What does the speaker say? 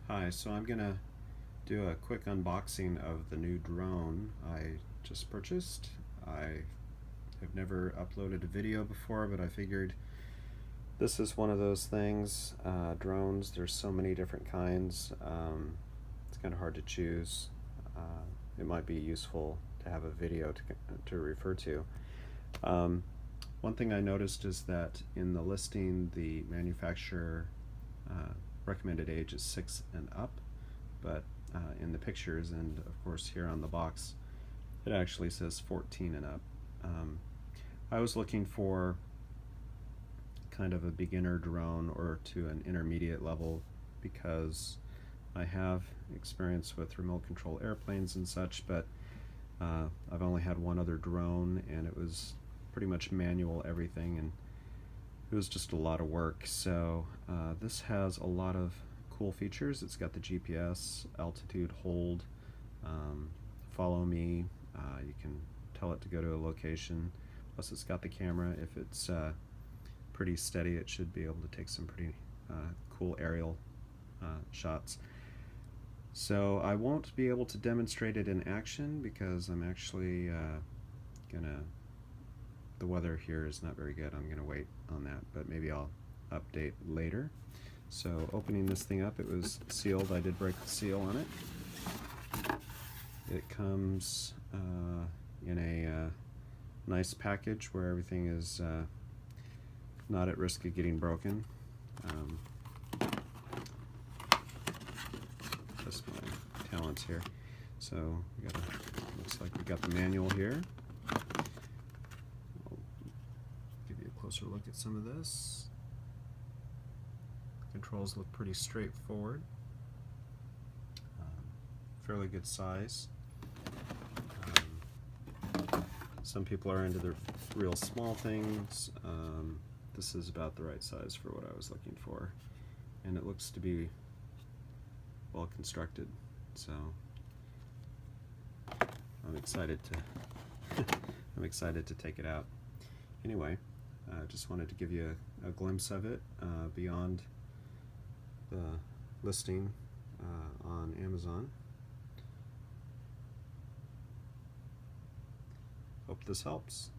Hi, so I'm gonna do a quick unboxing of the new drone I just purchased. I have never uploaded a video before, but I figured this is one of those things. Drones, there's so many different kinds. It's kind of hard to choose. It might be useful to have a video to refer to. One thing I noticed is that in the listing, the manufacturer recommended age is 6 and up, but in the pictures and of course here on the box it actually says 14 and up. I was looking for kind of a beginner drone or to an intermediate level because I have experience with remote control airplanes and such, but I've only had one other drone and it was pretty much manual everything, and it was just a lot of work. So this has a lot of cool features. It's got the GPS, altitude hold, follow me, you can tell it to go to a location, plus it's got the camera. If it's pretty steady, it should be able to take some pretty cool aerial shots. So I won't be able to demonstrate it in action because I'm actually the weather here is not very good. I'm gonna wait on that, but maybe I'll update later. So opening this thing up, it was sealed. I did break the seal on it. It comes in a nice package where everything is not at risk of getting broken. Just my talents here. So looks like we got the manual here. I'll give you a closer look at some of this. Controls look pretty straightforward. Fairly good size. Some people are into the real small things. This is about the right size for what I was looking for, and it looks to be well constructed. So I'm excited to take it out. Anyway, I just wanted to give you a glimpse of it beyond the listing on Amazon. Hope this helps.